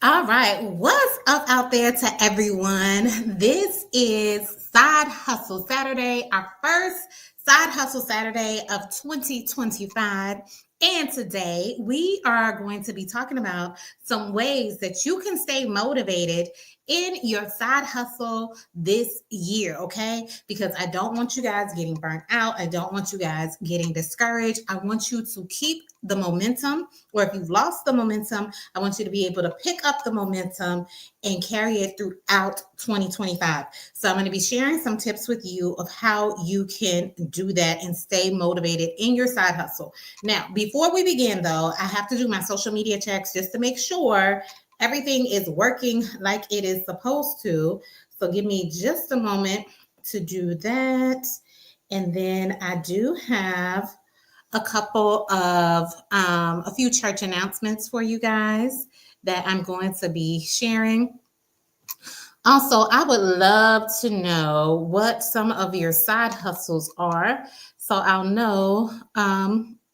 All right, what's up out there to everyone? This is Side Hustle Saturday, our first Side Hustle Saturday of 2025. And today we are going to be talking about some ways that you can stay motivated in your side hustle this year, okay? Because I don't want you guys getting burnt out. I don't want you guys getting discouraged. I want you to keep the momentum, or if you've lost the momentum, I want you to be able to pick up the momentum and carry it throughout 2025. So I'm going to be sharing some tips with you of how you can do that and stay motivated in your side hustle. Now, before we begin though, I have to do my social media checks just to make sure everything is working like it is supposed to. So give me just a moment to do that. And then I do have a couple of a few church announcements for you guys that I'm going to be sharing. Also, I would love to know what some of your side hustles are, so I'll know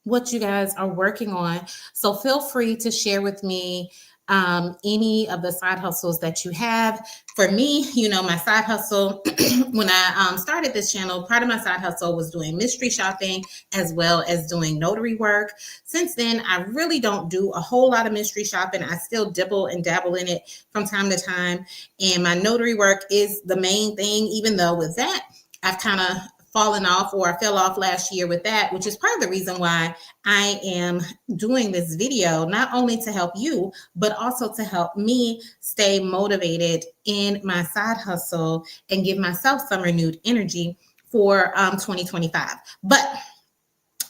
what you guys are working on. So feel free to share with me any of the side hustles that you have. For me, my side hustle, when I started this channel, part of my side hustle was doing mystery shopping as well as doing notary work. Since then, I really don't do a whole lot of mystery shopping. I still dibble and dabble in it from time to time. And my notary work is the main thing, even though with that, I've kind of fallen off, or I fell off last year with that, which is part of the reason why I am doing this video, not only to help you, but also to help me stay motivated in my side hustle and give myself some renewed energy for 2025. But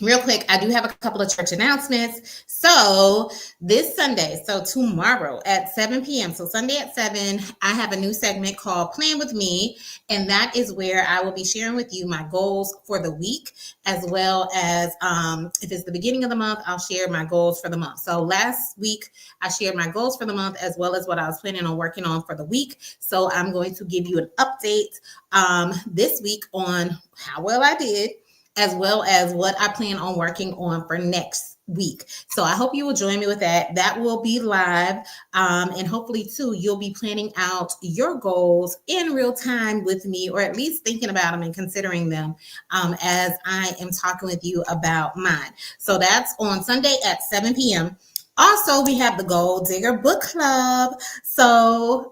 real quick, I do have a couple of church announcements. So this Sunday, so tomorrow at 7 p.m., so Sunday at 7, I have a new segment called Plan With Me. And that is where I will be sharing with you my goals for the week, as well as if it's the beginning of the month, I'll share my goals for the month. So last week, I shared my goals for the month, as well as what I was planning on working on for the week. So I'm going to give you an update this week on how well I did, as well as what I plan on working on for next week. So I hope you will join me with that. That will be live. And hopefully, too, you'll be planning out your goals in real time with me, or at least thinking about them and considering them as I am talking with you about mine. So that's on Sunday at 7 p.m. Also, we have the Goal Digger Book Club. So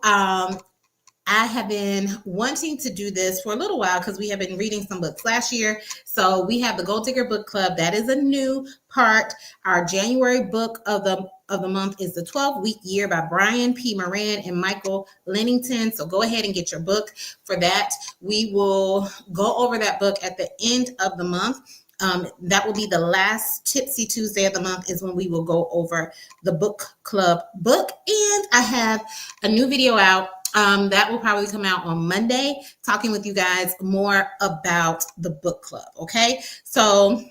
I have been wanting to do this for a little while because we have been reading some books last year. So we have the Gold Digger Book Club. That is a new part. Our January book of the month is The 12-Week Year by Brian P. Moran and Michael Lennington. So go ahead and get your book for that. We will go over that book at the end of the month. That will be the last Tipsy Tuesday of the month, is when we will go over the book club book. And I have a new video out that will probably come out on Monday, talking with you guys more about the book club. Okay, so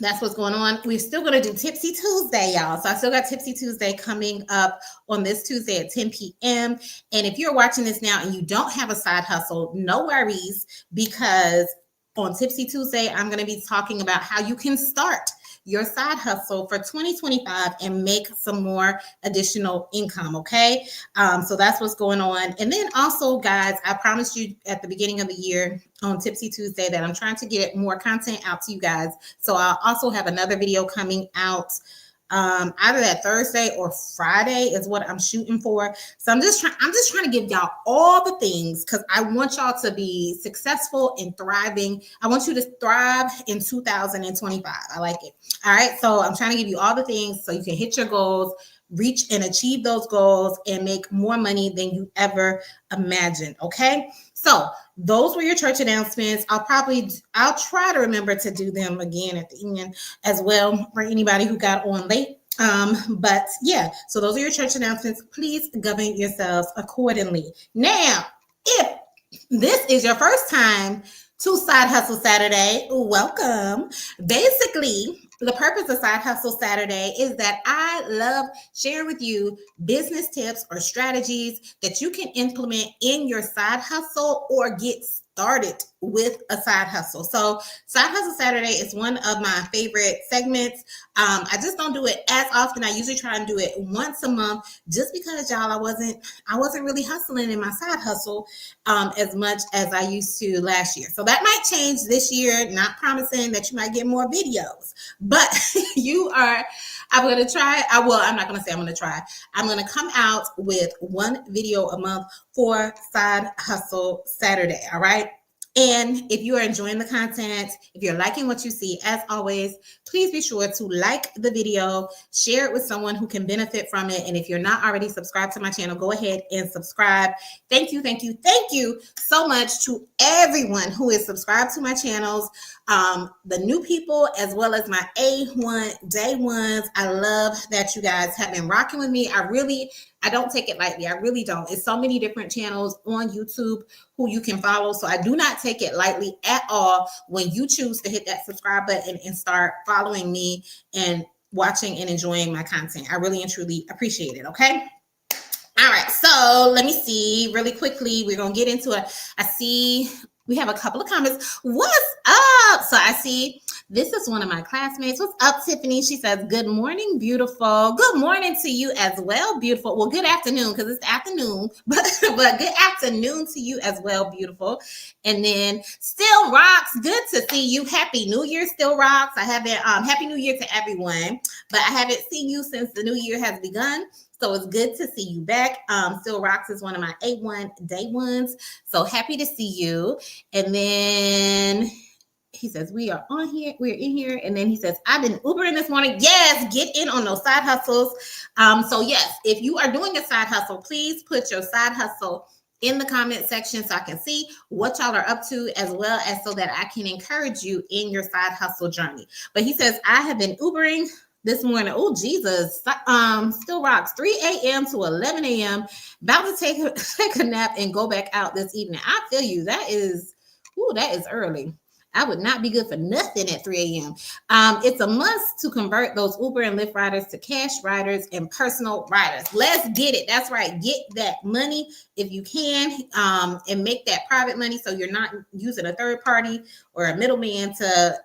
that's what's going on. We're still going to do Tipsy Tuesday, y'all. So I still got Tipsy Tuesday coming up on this Tuesday at 10 p.m. And if you're watching this now and you don't have a side hustle, no worries, because on Tipsy Tuesday, I'm going to be talking about how you can start your side hustle for 2025 and make some more additional income. Okay. So that's what's going on. And then also, guys, I promised you at the beginning of the year on Tipsy Tuesday that I'm trying to get more content out to you guys. So I'll also have another video coming out either that Thursday or Friday is what I'm shooting for. So I'm just trying to give y'all all the things, because I want y'all to be successful and thriving. I want you to thrive in 2025. I like it. All right. So I'm trying to give you all the things so you can hit your goals, reach and achieve those goals, and make more money than you ever imagined. Okay. So those were your church announcements. I'll try to remember to do them again at the end as well for anybody who got on late. But yeah, so those are your church announcements. Please govern yourselves accordingly. Now, if this is your first time to Side Hustle Saturday, welcome. Basically, the purpose of Side Hustle Saturday is that I love sharing with you business tips or strategies that you can implement in your side hustle or get started with a side hustle. So Side Hustle Saturday is one of my favorite segments. I just don't do it as often. I usually try and do it once a month, just because, y'all, I wasn't really hustling in my side hustle as much as I used to last year. So that might change this year. Not promising that you might get more videos, but I'm going to try. I'm not going to say I'm going to try. I'm going to come out with one video a month for Side Hustle Saturday. All right. And if you are enjoying the content, if you're liking what you see, as always, please be sure to like the video, share it with someone who can benefit from it. And if you're not already subscribed to my channel, go ahead and subscribe. Thank you so much to everyone who is subscribed to my channels, the new people, as well as my A1 day ones. I love that you guys have been rocking with me. I don't take it lightly. I really don't. It's so many different channels on YouTube who you can follow. So I do not take it lightly at all when you choose to hit that subscribe button and start following me and watching and enjoying my content. I really and truly appreciate it. Okay. All right. So let me see really quickly. We're going to get into it. I see we have a couple of comments. What's up? So I see this is one of my classmates. What's up, Tiffany? She says, good morning, beautiful. Good morning to you as well, beautiful. Well, good afternoon, because it's afternoon, but good afternoon to you as well, beautiful. And then Still Rocks, good to see you. Happy New Year, Still Rocks. I haven't, Happy New Year to everyone, but I haven't seen you since the new year has begun. So it's good to see you back. Still Rocks is one of my A1 day ones. So happy to see you. And then he says, we are on here. We're in here. And then he says, I've been Ubering this morning. Yes, get in on those side hustles. So yes, if you are doing a side hustle, please put your side hustle in the comment section so I can see what y'all are up to, as well as so that I can encourage you in your side hustle journey. But he says, I have been Ubering this morning. Oh, Jesus. Still Rocks, 3 a.m. to 11 a.m. About to take a nap and go back out this evening. I feel you. That is early. I would not be good for nothing at 3 a.m. It's a must to convert those Uber and Lyft riders to cash riders and personal riders. Let's get it. That's right. Get that money if you can, and make that private money so you're not using a third party or a middleman to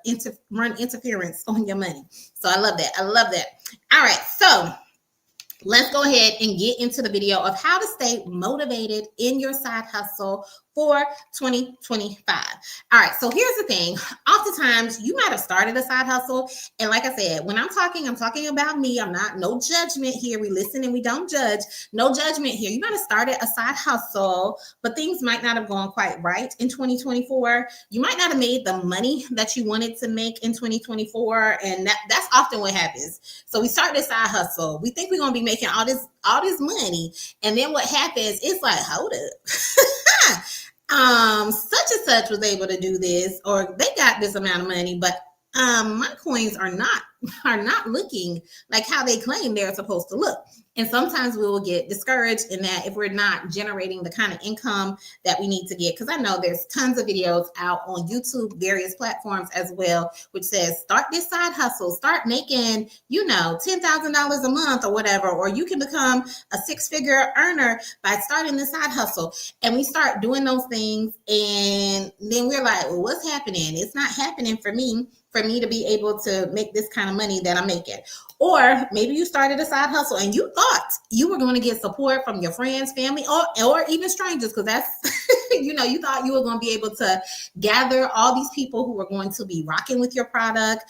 run interference on your money. So I love that. All right. So let's go ahead and get into the video of how to stay motivated in your side hustle for 2025. All right, so here's the thing. Oftentimes, you might have started a side hustle. And like I said, when I'm talking about me. I'm not, no judgment here. We listen and we don't judge. No judgment here. You might have started a side hustle, but things might not have gone quite right in 2024. You might not have made the money that you wanted to make in 2024. And that's often what happens. So we start this side hustle. We think we're going to be making all this money. And then what happens, it's like, hold up. Such and such was able to do this, or they got this amount of money, but my coins are not looking like how they claim they're supposed to look. And sometimes we will get discouraged in that if we're not generating the kind of income that we need to get. Because I know there's tons of videos out on YouTube, various platforms as well, which says start this side hustle, start making, $10,000 a month or whatever, or you can become a six-figure earner by starting this side hustle. And we start doing those things, and then we're like, well, what's happening? It's not happening for me to be able to make this kind of money that I'm making. Or maybe you started a side hustle and you thought you were going to get support from your friends, family, or even strangers, because that's, you thought you were going to be able to gather all these people who were going to be rocking with your product,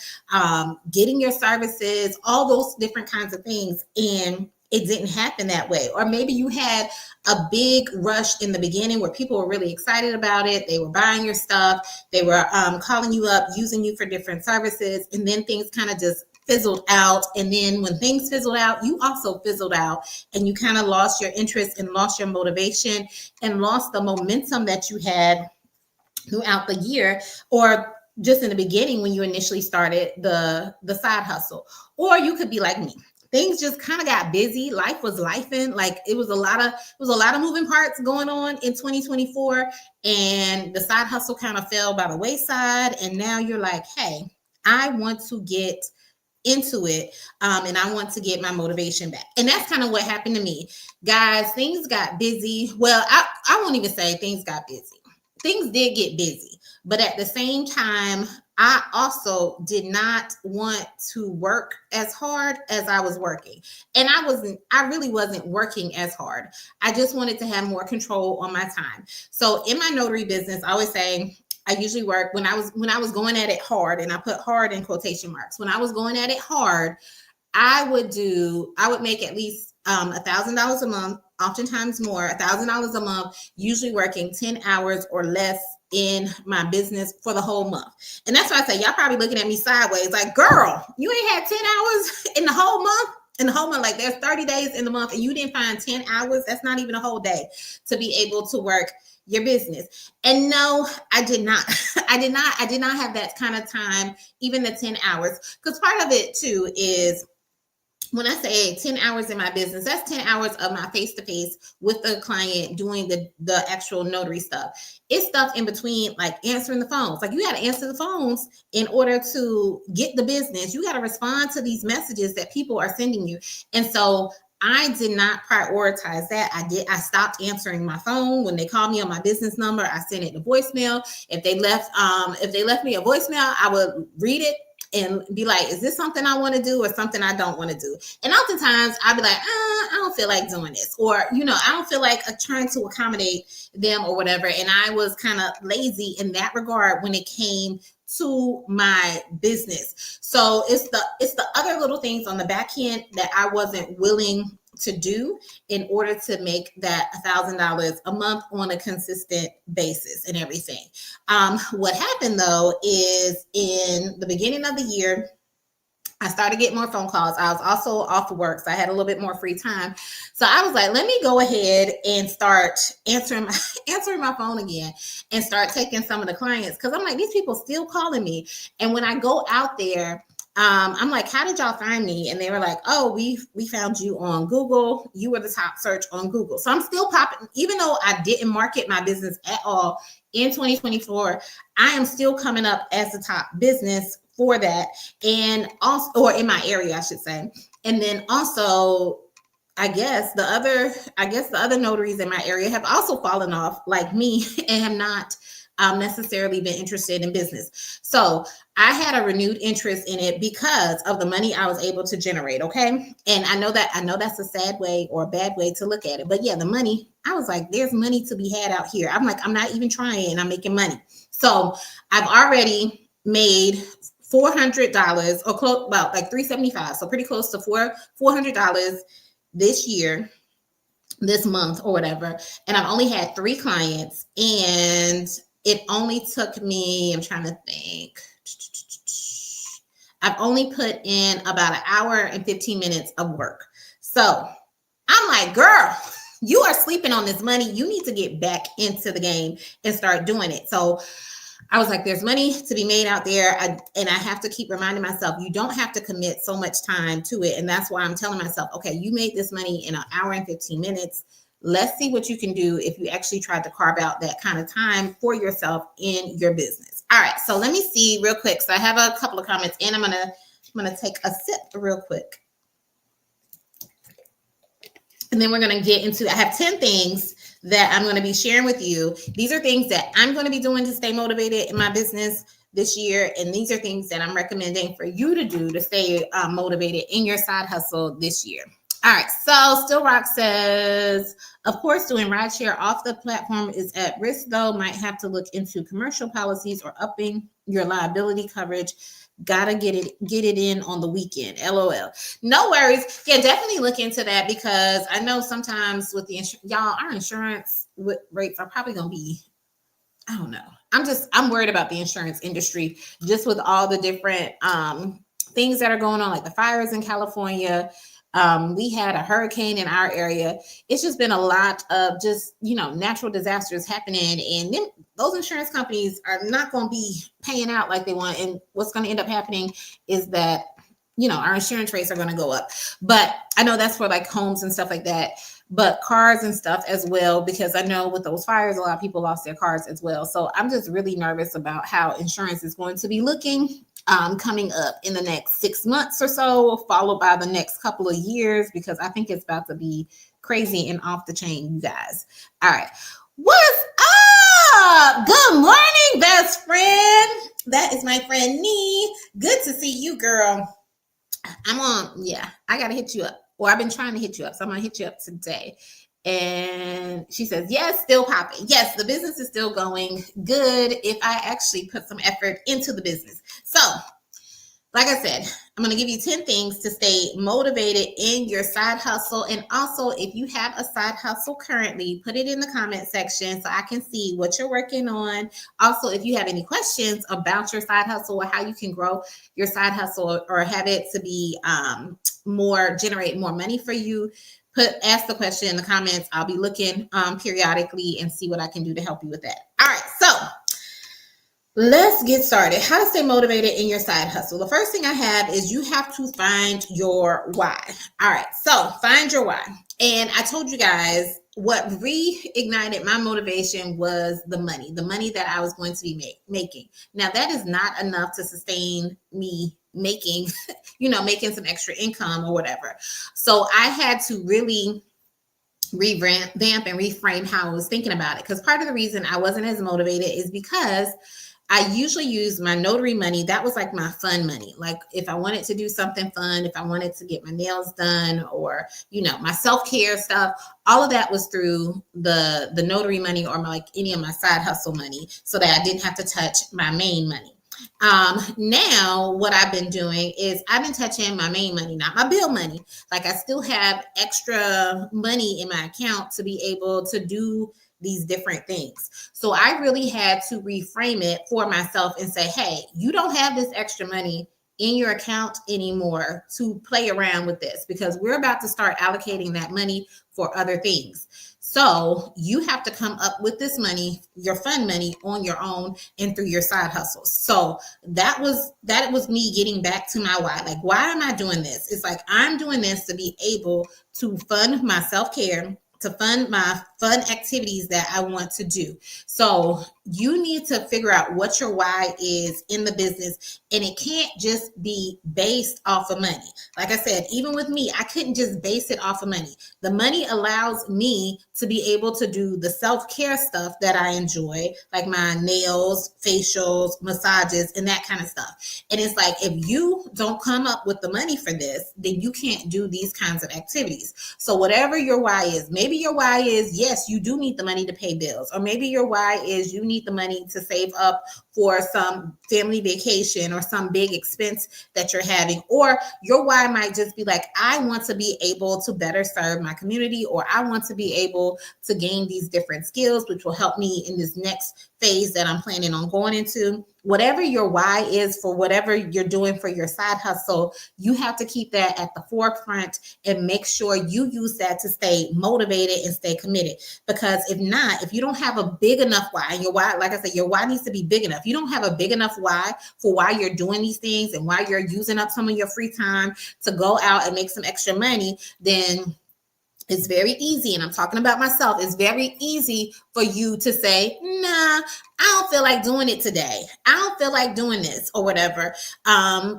getting your services, all those different kinds of things. And it didn't happen that way. Or maybe you had a big rush in the beginning where people were really excited about it. They were buying your stuff. They were calling you up, using you for different services. And then things kind of just fizzled out. And then when things fizzled out, you also fizzled out, and you kind of lost your interest and lost your motivation and lost the momentum that you had throughout the year, or just in the beginning when you initially started the side hustle. Or you could be like me. Things just kind of got busy. Life was lifing. Like it was a lot of moving parts going on in 2024, and the side hustle kind of fell by the wayside. And now you're like, hey, I want to get into it, and I want to get my motivation back. And that's kind of what happened to me, guys. Things got busy. Well, I won't even say things got busy. things did get busy, but at the same time, I also did not want to work as hard as I was working. And I really wasn't working as hard. I just wanted to have more control on my time. So in my notary business, I always say I usually work when I was going at it hard, and I put hard in quotation marks. When I was going at it hard, I would make at least $1,000 a month, oftentimes more, $1,000 a month, usually working 10 hours or less in my business for the whole month. And that's why I say y'all probably looking at me sideways, like, girl, you ain't had 10 hours in the whole month. In the whole month, like there's 30 days in the month, and you didn't find 10 hours. That's not even a whole day to be able to work your business. And no, I did not. I did not have that kind of time, even the 10 hours. Because part of it too is, when I say 10 hours in my business, that's 10 hours of my face-to-face with the client doing the actual notary stuff. It's stuff in between, like answering the phones. Like, you got to answer the phones in order to get the business. You got to respond to these messages that people are sending you. And so I did not prioritize that. I stopped answering my phone. When they called me on my business number, I sent it to voicemail. If they left me a voicemail, I would read it and be like, is this something I want to do or something I don't want to do? And oftentimes I'd be like, I don't feel like doing this. Or, I don't feel like trying to accommodate them or whatever. And I was kind of lazy in that regard when it came to my business. So it's the other little things on the back end that I wasn't willing to do in order to make that $1,000 a month on a consistent basis and everything. What happened though is, in the beginning of the year, I started getting more phone calls. I was also off of work, so I had a little bit more free time. So I was like, let me go ahead and start answering my phone again and start taking some of the clients, because I'm like, these people still calling me. And when I go out there, I'm like, how did y'all find me? And they were like, oh, we found you on Google. You were the top search on Google. So I'm still popping, even though I didn't market my business at all in 2024, I am still coming up as the top business for that. And also, or in my area, I should say. And then also, I guess the other notaries in my area have also fallen off like me and have not necessarily been interested in business. So I had a renewed interest in it because of the money I was able to generate. Okay. And I know that's a sad way or a bad way to look at it. But yeah, the money, I was like, there's money to be had out here. I'm like, I'm not even trying and I'm making money. So I've already made $400 or close, about like $375. So pretty close to $400 this year, this month or whatever. And I've only had 3 clients, and it only took me, I'm trying to think, I've only put in about an hour and 15 minutes of work. So I'm like, girl, you are sleeping on this money. You need to get back into the game and start doing it. So I was like, there's money to be made out there. And I have to keep reminding myself, you don't have to commit so much time to it. And that's why I'm telling myself, okay, you made this money in an hour and 15 minutes. Let's see what you can do if you actually tried to carve out that kind of time for yourself in your business. All right, so let me see real quick. So I have a couple of comments, and I'm gonna take a sip real quick. And then we're gonna get into, I have 10 things that I'm gonna be sharing with you. These are things that I'm gonna be doing to stay motivated in my business this year. And these are things that I'm recommending for you to do to stay motivated in your side hustle this year. All right, so Still Rock says, of course, doing rideshare off the platform is at risk, though. Might have to look into commercial policies or upping your liability coverage. Gotta get it in on the weekend. LOL. No worries. Yeah, definitely look into that, because I know sometimes with the y'all, our insurance rates are probably gonna be, I don't know. I'm worried about the insurance industry, just with all the different things that are going on, like the fires in California. We had a hurricane in our area. It's just been a lot of just, natural disasters happening. And then those insurance companies are not going to be paying out like they want. And what's going to end up happening is that, our insurance rates are going to go up. But I know that's for like homes and stuff like that, but cars and stuff as well, because I know with those fires, a lot of people lost their cars as well. So I'm just really nervous about how insurance is going to be looking coming up in the next 6 months or so, followed by the next couple of years, because I think it's about to be crazy and off the chain, you guys. All right. What's up? Good morning, best friend. That is my friend Nee. Good to see you, girl. I gotta hit you up. Or I've been trying to hit you up, so I'm gonna hit you up today. And she says, yes, still popping. Yes, the business is still going good if I actually put some effort into the business. So like I said, I'm going to give you 10 things to stay motivated in your side hustle. And also, if you have a side hustle currently, put it in the comment section so I can see what you're working on. Also, if you have any questions about your side hustle or how you can grow your side hustle or have it to be generate more money for you, ask the question in the comments. I'll be looking periodically and see what I can do to help you with that. All right, so let's get started. How to stay motivated in your side hustle. The first thing I have is you have to find your why. All right, so find your why. And I told you guys what reignited my motivation was the money that I was going to be making. Now, that is not enough to sustain me making some extra income or whatever. So I had to really revamp and reframe how I was thinking about it. Because part of the reason I wasn't as motivated is because I usually use my notary money. That was like my fun money. Like if I wanted to do something fun, if I wanted to get my nails done or, my self-care stuff, all of that was through the notary money or like any of my side hustle money so that I didn't have to touch my main money. Now what I've been doing is I've been touching my main money, not my bill money. Like I still have extra money in my account to be able to do these different things. So I really had to reframe it for myself and say, hey, you don't have this extra money in your account anymore to play around with this because we're about to start allocating that money for other things. So you have to come up with this money, your fun money, on your own and through your side hustles. So that was me getting back to my why. Like, why am I doing this? It's like I'm doing this to be able to fund my self-care, to fund my fun activities that I want to do. So you need to figure out what your why is in the business, and it can't just be based off of money. Like I said, even with me, I couldn't just base it off of money. The money allows me to be able to do the self-care stuff that I enjoy, like my nails, facials, massages, and that kind of stuff. And it's like, if you don't come up with the money for this, then you can't do these kinds of activities. So whatever your why is, maybe your why is, yes, you do need the money to pay bills, or maybe your why is you need the money to save up for some family vacation or some big expense that you're having, or your why might just be like, I want to be able to better serve my community, or I want to be able to gain these different skills, which will help me in this next phase that I'm planning on going into. Whatever your why is for whatever you're doing for your side hustle, you have to keep that at the forefront and make sure you use that to stay motivated and stay committed. Because if not, if you don't have a big enough why, and your why, like I said, your why needs to be big enough. You don't have a big enough why for why you're doing these things and why you're using up some of your free time to go out and make some extra money, then it's very easy, and I'm talking about myself, it's very easy for you to say, nah, I don't feel like doing it today. I don't feel like doing this or whatever,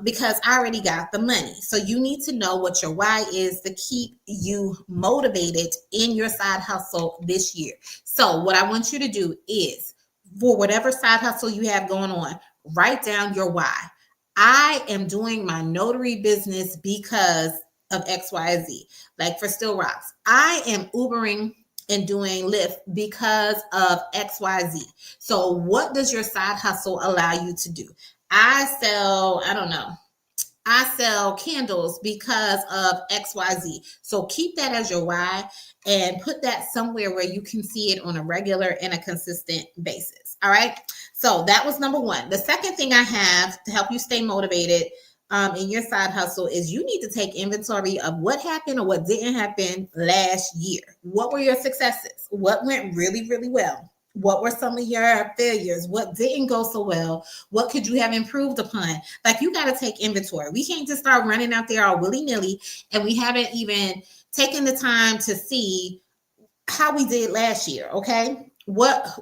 because I already got the money. So you need to know what your why is to keep you motivated in your side hustle this year. So what I want you to do is, for whatever side hustle you have going on, write down your why. I am doing my notary business because of XYZ. Like for Still Rocks, I am Ubering and doing Lyft because of XYZ. So what does your side hustle allow you to do? I sell candles because of XYZ. So keep that as your why and put that somewhere where you can see it on a regular and a consistent basis. All right. So that was number one. The second thing I have to help you stay motivated in your side hustle is you need to take inventory of what happened or what didn't happen last year. What were your successes? What went really, really well? What were some of your failures? What didn't go so well? What could you have improved upon? Like, you got to take inventory. We can't just start running out there all willy-nilly, and we haven't even taken the time to see how we did last year. Okay. What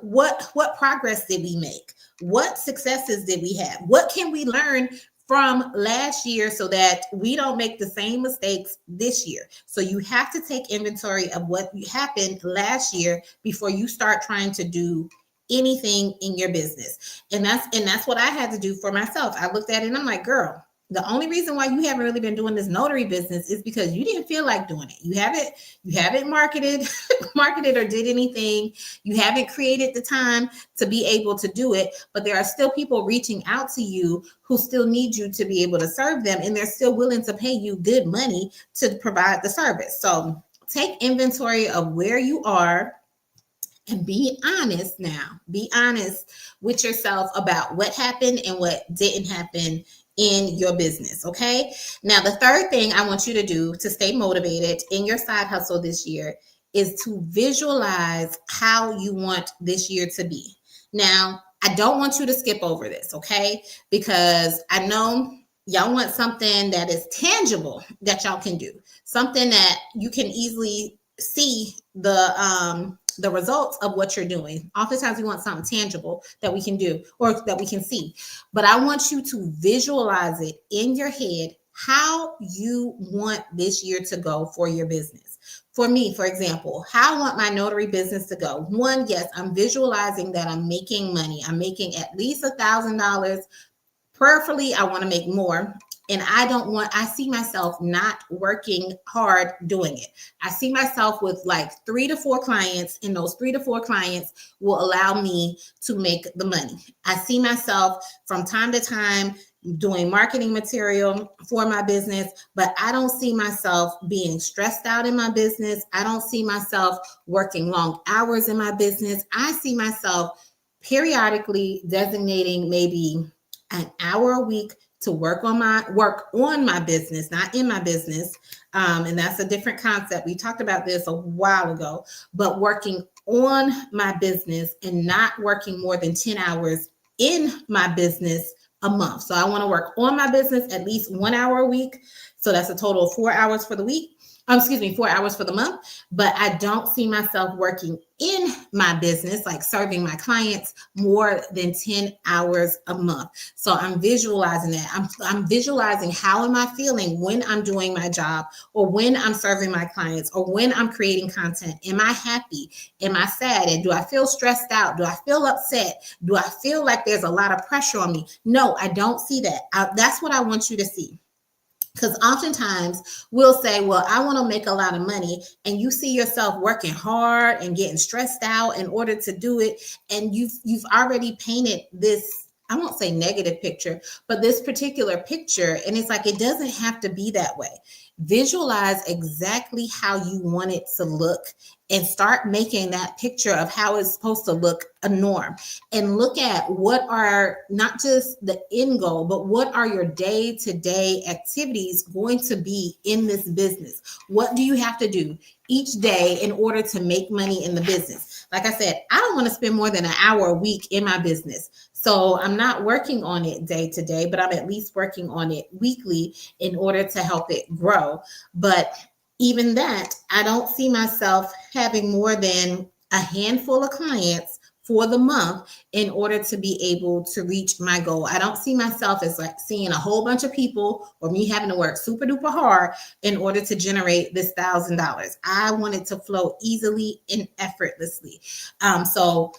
progress did we make? What successes did we have? What can we learn from last year so that we don't make the same mistakes this year? So you have to take inventory of what happened last year before you start trying to do anything in your business. And that's what I had to do for myself. I looked at it and I'm like, girl, the only reason why you haven't really been doing this notary business is because you didn't feel like doing it. You haven't marketed marketed or did anything. You haven't created the time to be able to do it, but there are still people reaching out to you who still need you to be able to serve them, and they're still willing to pay you good money to provide the service. So take inventory of where you are and be honest now. Be honest with yourself about what happened and what didn't happen in your business. Okay. Now, the third thing I want you to do to stay motivated in your side hustle this year is to visualize how you want this year to be. Now, I don't want you to skip over this, okay? Because I know y'all want something that is tangible that y'all can do, something that you can easily see the results of what you're doing. Oftentimes we want something tangible that we can do or that we can see. But I want you to visualize it in your head how you want this year to go for your business. For me, for example, how I want my notary business to go. One, yes, I'm visualizing that I'm making money. I'm making at least $1,000. Prayerfully, I want to make more. And I see myself not working hard doing it. I see myself with like 3 to 4 clients, and those 3 to 4 clients will allow me to make the money. I see myself from time to time doing marketing material for my business, but I don't see myself being stressed out in my business. I don't see myself working long hours in my business. I see myself periodically designating maybe an hour a week to work on my business, not in my business. And that's a different concept. We talked about this a while ago, but working on my business and not working more than 10 hours in my business a month. So I want to work on my business at least 1 hour a week. So that's a total of 4 hours for the week. 4 hours for the month, but I don't see myself working in my business, like serving my clients, more than 10 hours a month. So I'm visualizing that. I'm visualizing how am I feeling when I'm doing my job, or when I'm serving my clients, or when I'm creating content. Am I happy? Am I sad? And do I feel stressed out? Do I feel upset? Do I feel like there's a lot of pressure on me? No, I don't see that. That's what I want you to see. Because oftentimes we'll say, well, I want to make a lot of money, and you see yourself working hard and getting stressed out in order to do it. And you've already painted this, I won't say negative picture, but this particular picture. And it's like, it doesn't have to be that way. Visualize exactly how you want it to look and start making that picture of how it's supposed to look a norm. And look at what are not just the end goal, but what are your day-to-day activities going to be in this business? What do you have to do each day in order to make money in the business? Like I said, I don't want to spend more than an hour a week in my business. So I'm not working on it day to day, but I'm at least working on it weekly in order to help it grow. But even that, I don't see myself having more than a handful of clients for the month in order to be able to reach my goal. I don't see myself as like seeing a whole bunch of people or me having to work super duper hard in order to generate this $1,000. I want it to flow easily and effortlessly. So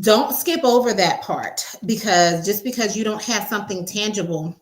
don't skip over that part, because just because you don't have something tangible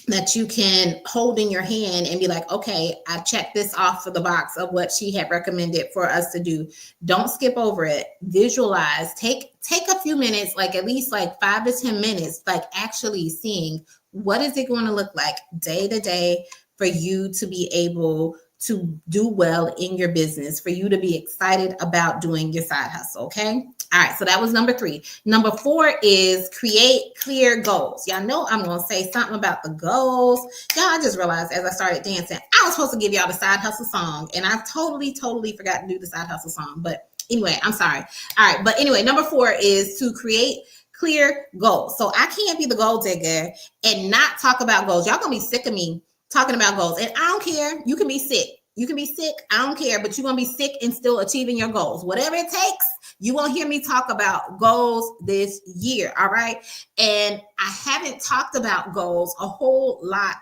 that you can hold in your hand and be like, okay, I checked this off for the box of what she had recommended for us to do. Don't skip over it. Visualize, take a few minutes, like at least like 5 to 10 minutes, like actually seeing what is it going to look like day to day for you to be able to do well in your business, for you to be excited about doing your side hustle. Okay. All right. So that was number 3. Number 4 is create clear goals. Y'all know I'm going to say something about the goals. Y'all, I just realized as I started dancing, I was supposed to give y'all the side hustle song, and I totally forgot to do the side hustle song. But anyway, I'm sorry. All right. But anyway, number 4 is to create clear goals. So I can't be the goal digger and not talk about goals. Y'all going to be sick of me talking about goals. And I don't care. You can be sick. You can be sick. I don't care, but you're going to be sick and still achieving your goals. Whatever it takes, you won't hear me talk about goals this year. All right. And I haven't talked about goals a whole lot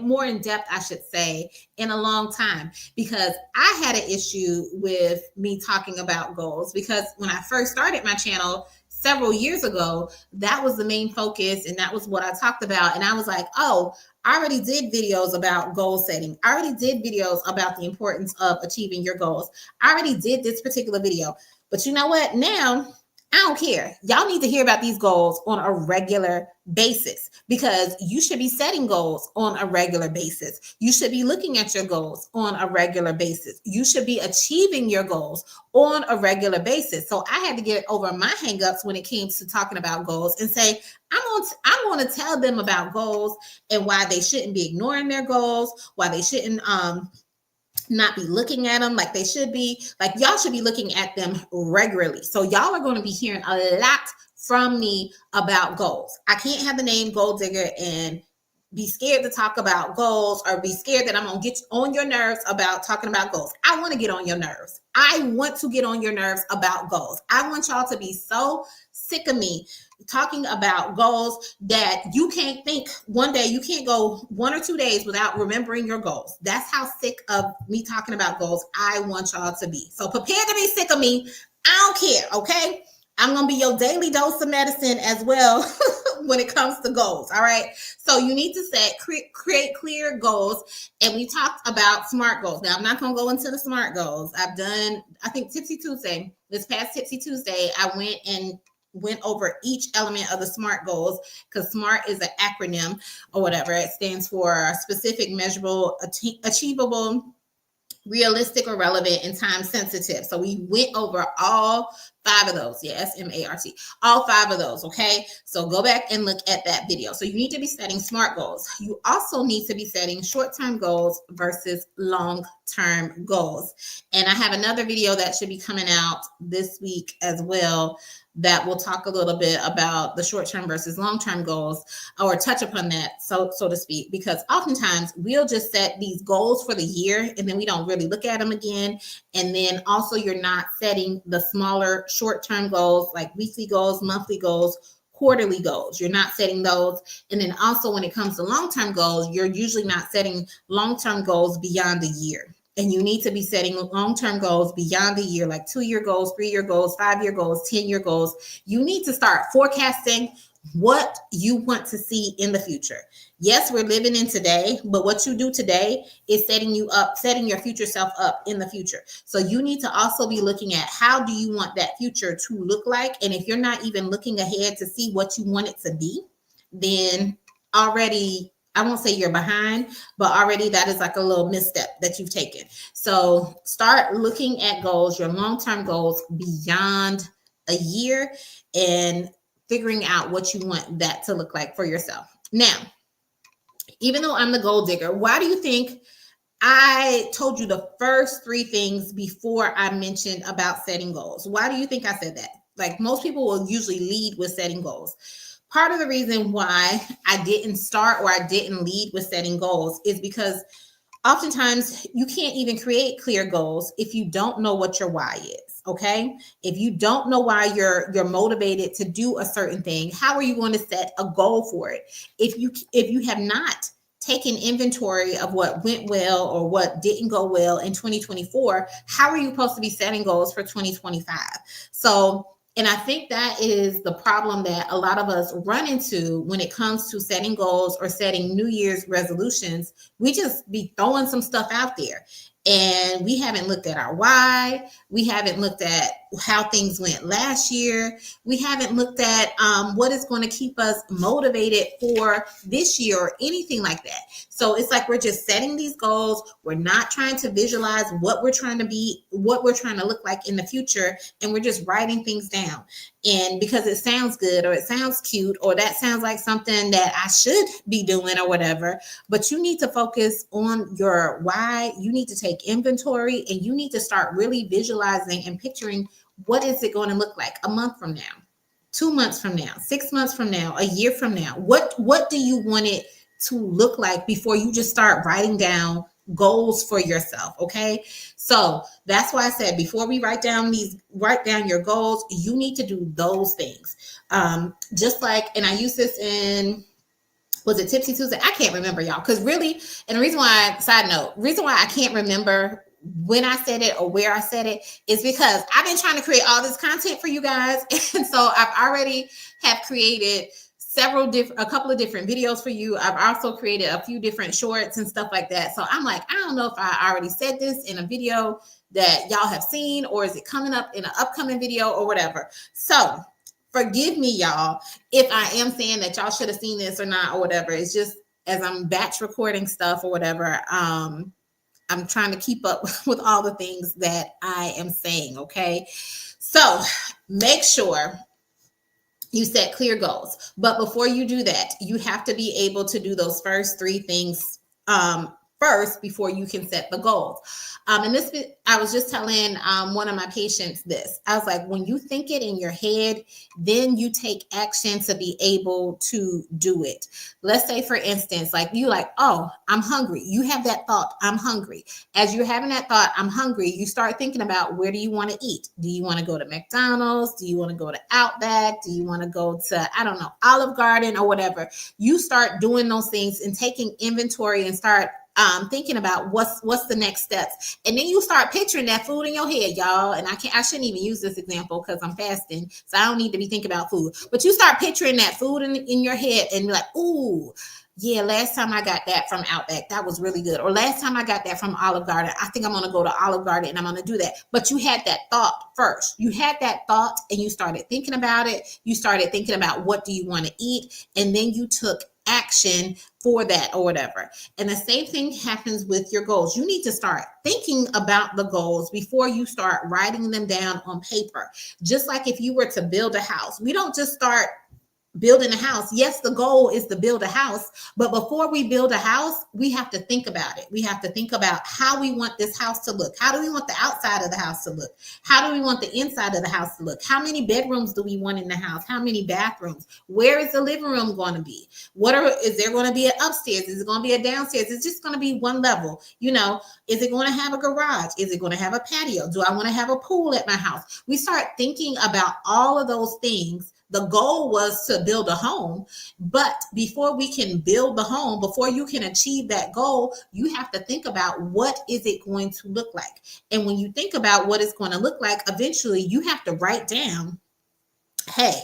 more in depth, I should say, in a long time, because I had an issue with me talking about goals, because when I first started my channel several years ago, that was the main focus and that was what I talked about. And I was like, oh, I already did videos about goal setting. I already did videos about the importance of achieving your goals. I already did this particular video. But you know what? Now, I don't care. Y'all need to hear about these goals on a regular basis, because you should be setting goals on a regular basis. You should be looking at your goals on a regular basis. You should be achieving your goals on a regular basis. So I had to get over my hangups when it came to talking about goals and say, I'm going to tell them about goals and why they shouldn't be ignoring their goals, why they shouldn't not be looking at them like they should be. Like, y'all should be looking at them regularly. So y'all are going to be hearing a lot from me about goals. I can't have the name Goal Digger and be scared to talk about goals, or be scared that I'm going to get on your nerves about talking about goals. I want to get on your nerves. I want to get on your nerves about goals. I want y'all to be so sick of me talking about goals that you can't think one day, you can't go 1 or 2 days without remembering your goals. That's how sick of me talking about goals I want y'all to be. So prepare to be sick of me. I don't care, okay? I'm going to be your daily dose of medicine as well when it comes to goals, all right? So you need to create clear goals, and we talked about SMART goals. Now, I'm not going to go into the SMART goals. I've done, I think, Tipsy Tuesday. This past Tipsy Tuesday, I went over each element of the SMART goals, because SMART is an acronym or whatever. It stands for specific, measurable, achievable, realistic or relevant, and time sensitive. So we went over all 5 of those. Yes, SMART, all 5 of those. Okay, so go back and look at that video. So you need to be setting SMART goals. You also need to be setting short-term goals versus long-term goals. And I have another video that should be coming out this week as well, that will talk a little bit about the short-term versus long-term goals, or touch upon that, so to speak, because oftentimes we'll just set these goals for the year and then we don't really look at them again. And then also, you're not setting the smaller short-term goals, like weekly goals, monthly goals, quarterly goals. You're not setting those. And then also, when it comes to long-term goals, you're usually not setting long-term goals beyond a year. And you need to be setting long-term goals beyond a year, like 2-year goals, 3-year goals, 5-year goals, 10-year goals. You need to start forecasting what you want to see in the future. Yes, we're living in today, but what you do today is setting your future self up in the future. So you need to also be looking at, how do you want that future to look like? And if you're not even looking ahead to see what you want it to be, then already, I won't say you're behind, but already that is like a little misstep that you've taken. So start looking at goals, your long-term goals, beyond a year, and figuring out what you want that to look like for yourself. Now, even though I'm the goal digger, why do you think I told you the first 3 things before I mentioned about setting goals? Why do you think I said that? Like, most people will usually lead with setting goals. Part of the reason why I didn't start, or I didn't lead with setting goals, is because oftentimes you can't even create clear goals if you don't know what your why is. Okay, if you don't know why you're motivated to do a certain thing, how are you going to set a goal for it? If you have not taken inventory of what went well or what didn't go well in 2024, how are you supposed to be setting goals for 2025? So, and I think that is the problem that a lot of us run into when it comes to setting goals or setting New Year's resolutions. We just be throwing some stuff out there, and we haven't looked at our why. We haven't looked at how things went last year. We haven't looked at what is going to keep us motivated for this year, or anything like that. So it's like we're just setting these goals. We're not trying to visualize what we're trying to be, what we're trying to look like in the future, and we're just writing things down. And because it sounds good, or it sounds cute, or that sounds like something that I should be doing or whatever, but you need to focus on your why. You need to take inventory, and you need to start really visualizing and picturing, what is it going to look like a month from now, 2 months from now, 6 months from now, a year from now? What do you want it to look like before you just start writing down goals for yourself? Okay, so that's why I said, before we write down your goals, you need to do those things. Just like, and I use this in Was it Tipsy Tuesday? I can't remember, y'all. Because really, and the reason why, side note, reason why I can't remember when I said it or where I said it is because I've been trying to create all this content for you guys. And so I've already have created a couple of different videos for you. I've also created a few different shorts and stuff like that. So I'm like, I don't know if I already said this in a video that y'all have seen, or is it coming up in an upcoming video or whatever. So forgive me, y'all, if I am saying that y'all should have seen this or not or whatever. It's just as I'm batch recording stuff or whatever, I'm trying to keep up with all the things that I am saying, okay? So make sure you set clear goals. But before you do that, you have to be able to do those first three things first before you can set the goals. And this, I was just telling one of my patients this. I was like, when you think it in your head, then you take action to be able to do it. Let's say, for instance, like you like, oh, I'm hungry. You have that thought, I'm hungry. As you're having that thought, I'm hungry, you start thinking about, where do you want to eat? Do you want to go to McDonald's? Do you want to go to Outback? Do you want to go to, I don't know, Olive Garden or whatever? You start doing those things and taking inventory and start thinking about what's the next steps. And then you start picturing that food in your head, y'all. And I shouldn't even use this example because I'm fasting, so I don't need to be thinking about food. But you start picturing that food in your head and you're like, ooh, yeah, last time I got that from Outback, that was really good. Or last time I got that from Olive Garden, I think I'm going to go to Olive Garden and I'm going to do that. But you had that thought first. You had that thought and you started thinking about it. You started thinking about, what do you want to eat? And then you took action for that or whatever. And the same thing happens with your goals. You need to start thinking about the goals before you start writing them down on paper. Just like if you were to build a house, we don't just start building a house. Yes, the goal is to build a house, but before we build a house, we have to think about it. We have to think about how we want this house to look. How do we want the outside of the house to look? How do we want the inside of the house to look? How many bedrooms do we want in the house? How many bathrooms? Where is the living room going to be? Is there going to be an upstairs? Is it going to be a downstairs? It's just going to be one level. Is it going to have a garage? Is it going to have a patio? Do I want to have a pool at my house? We start thinking about all of those things. The goal was to build a home, but before we can build the home, before you can achieve that goal, you have to think about, what is it going to look like? And when you think about what it's going to look like, eventually you have to write down, hey,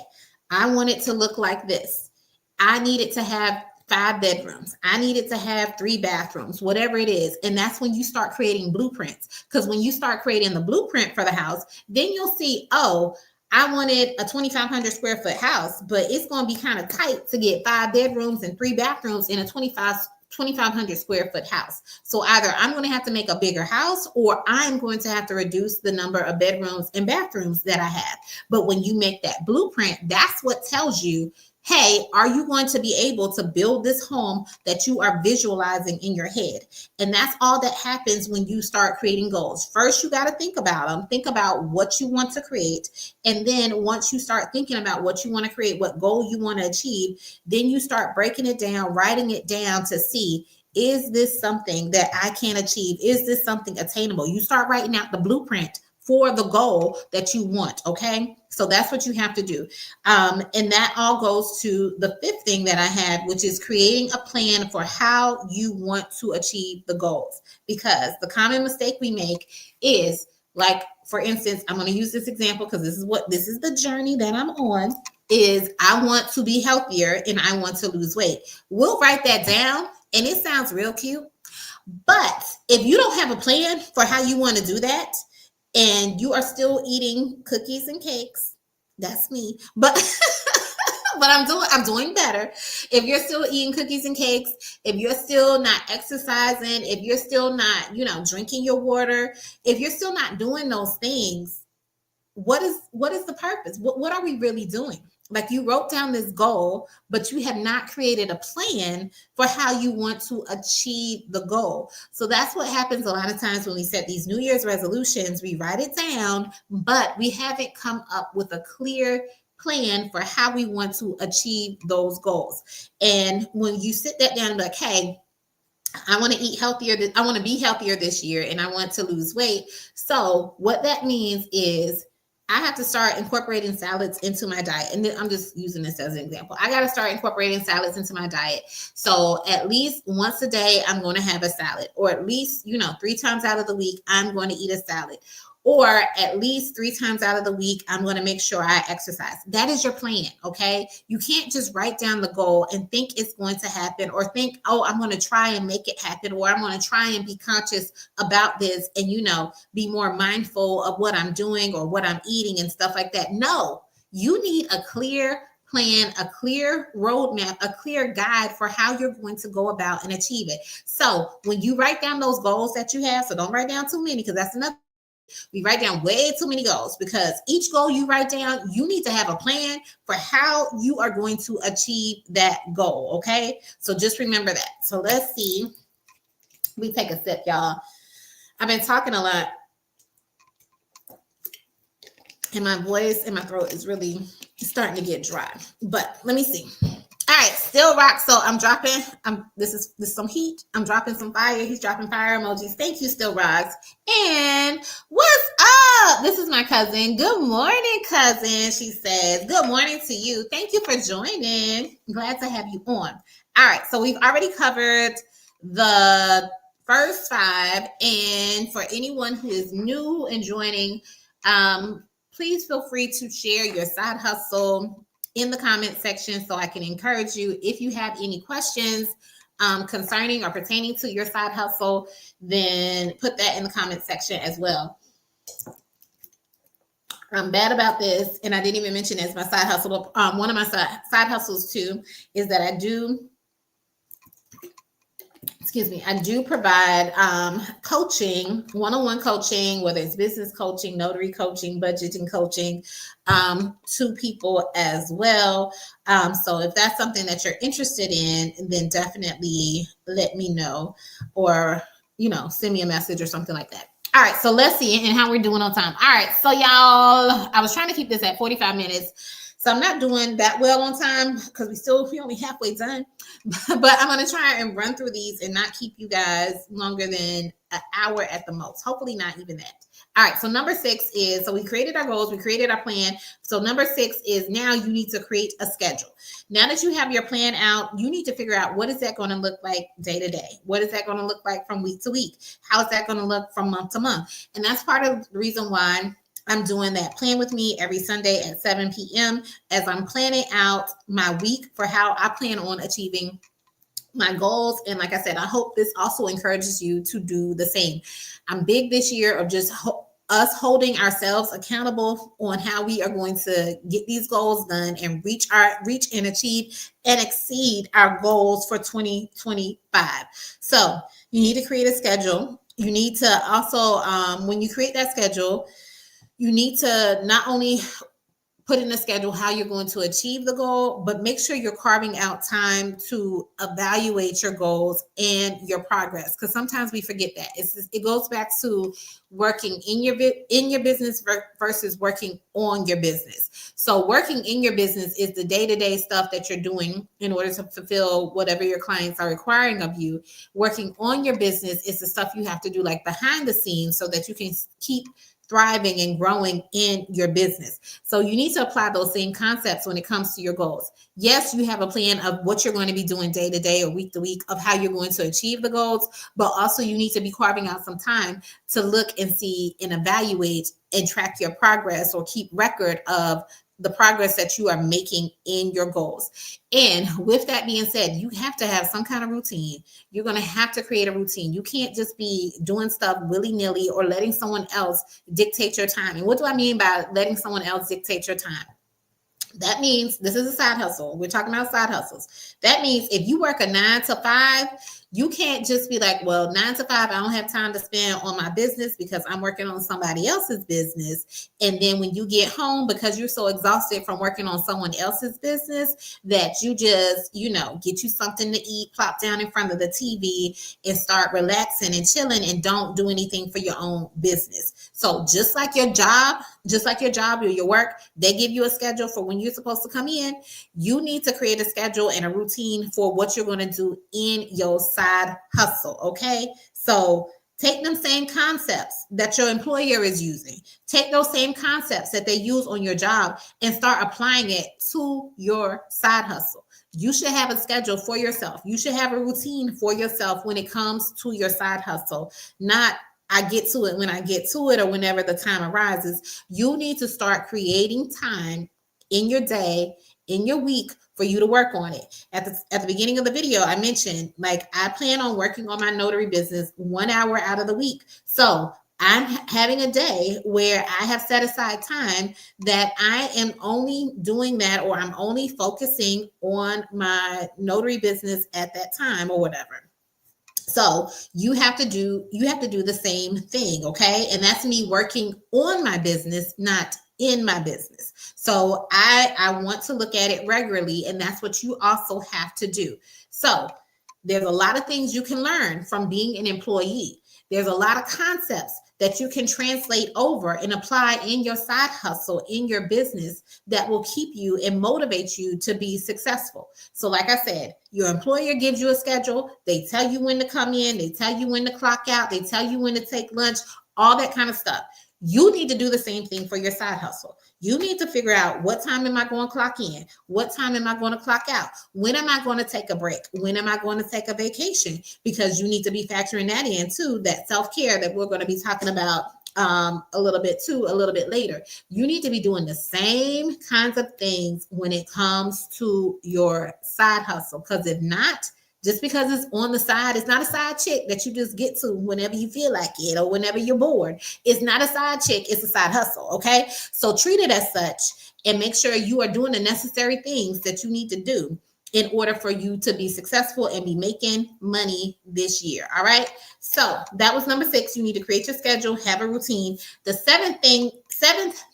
I want it to look like this. I need it to have 5 bedrooms. I need it to have 3 bathrooms, whatever it is. And that's when you start creating blueprints. Because when you start creating the blueprint for the house, then you'll see, oh, I wanted a 2,500 square foot house, but it's going to be kind of tight to get 5 bedrooms and 3 bathrooms in a 2,500 square foot house. So either I'm going to have to make a bigger house, or I'm going to have to reduce the number of bedrooms and bathrooms that I have. But when you make that blueprint, that's what tells you, hey, are you going to be able to build this home that you are visualizing in your head? And that's all that happens when you start creating goals. First, you got to think about them. Think about what you want to create. And then once you start thinking about what you want to create, what goal you want to achieve, then you start breaking it down, writing it down to see, is this something that I can achieve? Is this something attainable? You start writing out the blueprint for the goal that you want. Okay. So that's what you have to do. And that all goes to the 5th thing that I had, which is creating a plan for how you want to achieve the goals. Because the common mistake we make is, like, for instance, I'm going to use this example because this is the journey that I'm on, is I want to be healthier and I want to lose weight. We'll write that down and it sounds real cute. But if you don't have a plan for how you want to do that, and you are still eating cookies and cakes, that's me, but but I'm doing better. If you're still eating cookies and cakes, if you're still not exercising, if you're still not, drinking your water, if you're still not doing those things, what is the purpose? What are we really doing? Like, you wrote down this goal, but you have not created a plan for how you want to achieve the goal. So that's what happens a lot of times when we set these New Year's resolutions. We write it down, but we haven't come up with a clear plan for how we want to achieve those goals. And when you sit that down and be like, hey, I want to eat healthier. I want to be healthier this year, and I want to lose weight. So what that means is, I have to start incorporating salads into my diet. And I'm just using this as an example. I got to start incorporating salads into my diet. So at least once a day, I'm going to have a salad, or at least, 3 times out of the week, I'm going to eat a salad. Or at least 3 times out of the week, I'm going to make sure I exercise. That is your plan, okay? You can't just write down the goal and think it's going to happen, or think, oh, I'm going to try and make it happen, or I'm going to try and be conscious about this and, be more mindful of what I'm doing or what I'm eating and stuff like that. No, you need a clear plan, a clear roadmap, a clear guide for how you're going to go about and achieve it. So when you write down those goals that you have, so don't write down too many, because that's another. We write down way too many goals, because each goal you write down, you need to have a plan for how you are going to achieve that goal. Okay. So just remember that. So let's see. We take a sip, y'all. I've been talking a lot, and my voice and my throat is really starting to get dry, but let me see. All right, still rock. So I'm dropping. This is some heat. I'm dropping some fire. He's dropping fire emojis. Thank you, Still Rocks. And what's up? This is my cousin. Good morning, cousin. She says, good morning to you. Thank you for joining. Glad to have you on. All right, so we've already covered the first 5. And for anyone who is new and joining, please feel free to share your side hustle in the comment section so I can encourage you. If you have any questions concerning or pertaining to your side hustle, then put that in the comment section as well. I'm bad about this, and I didn't even mention it as my side hustle. One of my side hustles too is that I do provide coaching, one-on-one coaching, whether it's business coaching, notary coaching, budgeting coaching, to people as well. So if that's something that you're interested in, then definitely let me know, or, send me a message or something like that. All right, so let's see and how we're doing on time. All right, so y'all, I was trying to keep this at 45 minutes. So I'm not doing that well on time because we're only halfway done, but I'm going to try and run through these and not keep you guys longer than an hour at the most. Hopefully not even that. All right. So number 6 is, so we created our goals, we created our plan. So number 6 is, now you need to create a schedule. Now that you have your plan out, you need to figure out, what is that going to look like day to day? What is that going to look like from week to week? How is that going to look from month to month? And that's part of the reason why I'm doing that Plan With Me every Sunday at 7 p.m. as I'm planning out my week for how I plan on achieving my goals. And like I said, I hope this also encourages you to do the same. I'm big this year of just us holding ourselves accountable on how we are going to get these goals done and reach and achieve and exceed our goals for 2025. So you need to create a schedule. You need to also, when you create that schedule, you need to not only put in a schedule how you're going to achieve the goal, but make sure you're carving out time to evaluate your goals and your progress. Because sometimes we forget that. It goes back to working in your business versus working on your business. So working in your business is the day-to-day stuff that you're doing in order to fulfill whatever your clients are requiring of you. Working on your business is the stuff you have to do like behind the scenes so that you can keep thriving and growing in your business. So you need to apply those same concepts when it comes to your goals. Yes, you have a plan of what you're going to be doing day to day or week to week of how you're going to achieve the goals, but also you need to be carving out some time to look and see and evaluate and track your progress or keep record of the progress that you are making in your goals. And with that being said, you have to have some kind of routine. You're going to have to create a routine. You can't just be doing stuff willy-nilly or letting someone else dictate your time. And what do I mean by letting someone else dictate your time? That means, this is a side hustle. We're talking about side hustles. That means if you work a 9 to 5, you can't just be like, well, 9 to 5, I don't have time to spend on my business because I'm working on somebody else's business. And then when you get home, because you're so exhausted from working on someone else's business, that you just, get you something to eat, plop down in front of the TV and start relaxing and chilling and don't do anything for your own business. So just like your job or your work, they give you a schedule for when you're supposed to come in. You need to create a schedule and a routine for what you're going to do in your side hustle. Okay. So Take them same concepts that your employer is using. Take those same concepts that they use on your job and start applying it to your side hustle. You should have a schedule for yourself. You should have a routine for yourself when it comes to your side hustle, not I get to it when I get to it or whenever the time arises. You need to start creating time in your day, in your week, for you to work on it. At the beginning of the video, I mentioned, like, I plan on working on my notary business 1 hour out of the week. So I'm having a day where I have set aside time that I am only doing that, or I'm only focusing on my notary business at that time or whatever. So you have to do the same thing, okay? And that's me working on my business, not in my business. So I want to look at it regularly, and that's what you also have to do. So there's a lot of things you can learn from being an employee. There's a lot of concepts that you can translate over and apply in your side hustle, in your business, that will keep you and motivate you to be successful. So like I said, your employer gives you a schedule. They tell you when to come in. They tell you when to clock out. They tell you when to take lunch, all that kind of stuff. You need to do the same thing for your side hustle. You need to figure out, what time am I going to clock in? What time am I going to clock out? When am I going to take a break? When am I going to take a vacation? Because you need to be factoring that in too, that self-care that we're going to be talking about a little bit later. You need to be doing the same kinds of things when it comes to your side hustle. Because if not, just because it's on the side, it's not a side chick that you just get to whenever you feel like it or whenever you're bored. It's not a side chick, it's a side hustle, okay? So treat it as such and make sure you are doing the necessary things that you need to do in order for you to be successful and be making money this year, all right? So that was number 6. You need to create your schedule, have a routine. The seventh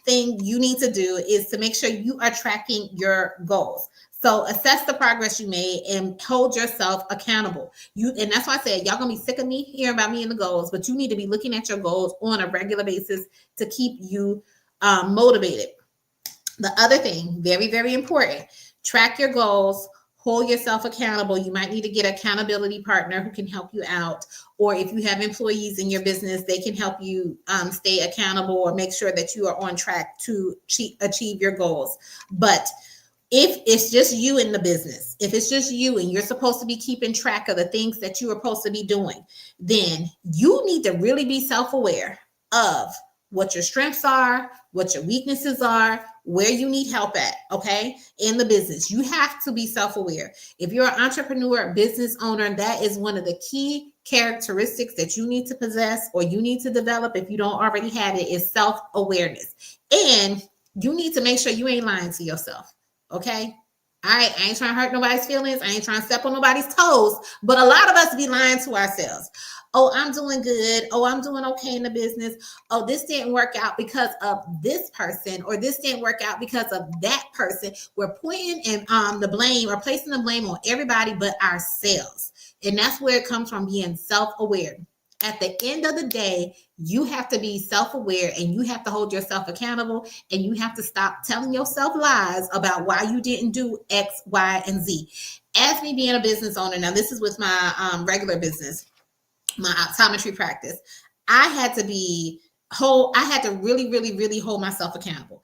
thing you need to do is to make sure you are tracking your goals. So assess the progress you made and hold yourself accountable. And that's why I said, y'all gonna be sick of me hearing about me and the goals, but you need to be looking at your goals on a regular basis to keep you motivated. The other thing, very, very important, track your goals, hold yourself accountable. You might need to get an accountability partner who can help you out. Or if you have employees in your business, they can help you stay accountable or make sure that you are on track to achieve your goals. But if it's just you in the business, if it's just you and you're supposed to be keeping track of the things that you are supposed to be doing, then you need to really be self-aware of what your strengths are, what your weaknesses are, where you need help at, okay? In the business, you have to be self-aware. If you're an entrepreneur, business owner, that is one of the key characteristics that you need to possess or you need to develop if you don't already have it, is self-awareness. And you need to make sure you ain't lying to yourself. Okay. All right. I ain't trying to hurt nobody's feelings. I ain't trying to step on nobody's toes, but a lot of us be lying to ourselves. Oh, I'm doing good. Oh, I'm doing okay in the business. Oh, this didn't work out because of this person, or this didn't work out because of that person. We're pointing and the blame, or placing the blame on everybody but ourselves. And that's where it comes from, being self-aware. At the end of the day, you have to be self-aware and you have to hold yourself accountable, and you have to stop telling yourself lies about why you didn't do X, Y, and Z. As me being a business owner, now this is with my regular business, my optometry practice, I had to really, really, really hold myself accountable.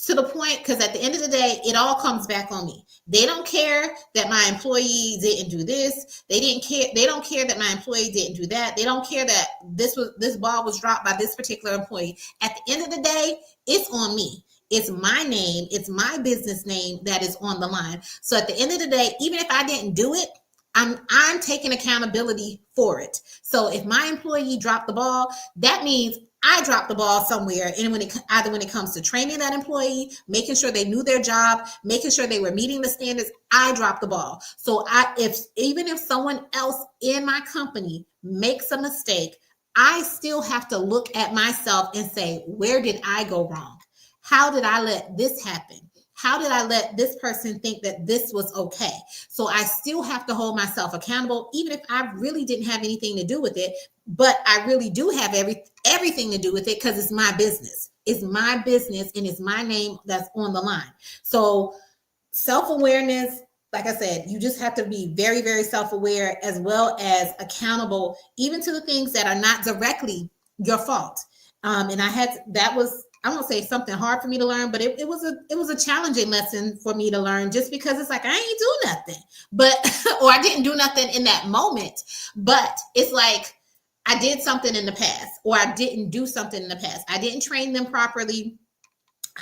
To the point, because at the end of the day, it all comes back on me. They don't care that my employee didn't do this. They don't care that my employee didn't do that. They don't care that this ball was dropped by this particular employee. At the end of the day, it's on me. It's my name. It's my business name that is on the line. So at the end of the day, even if I didn't do it, I'm taking accountability for it. So if my employee dropped the ball, that means I dropped the ball somewhere. And when it comes to training that employee, making sure they knew their job, making sure they were meeting the standards, I dropped the ball. So even if someone else in my company makes a mistake, I still have to look at myself and say, where did I go wrong? How did I let this happen? How did I let this person think that this was okay? So I still have to hold myself accountable, even if I really didn't have anything to do with it. But I really do have everything to do with it, because it's my business. It's my business and it's my name that's on the line. So self-awareness, like I said, you just have to be very, very self-aware as well as accountable, even to the things that are not directly your fault. And that was, I won't say something hard for me to learn, but it was a challenging lesson for me to learn, just because it's like I ain't do nothing, but or I didn't do nothing in that moment, but it's like I did something in the past, or I didn't do something in the past. I didn't train them properly.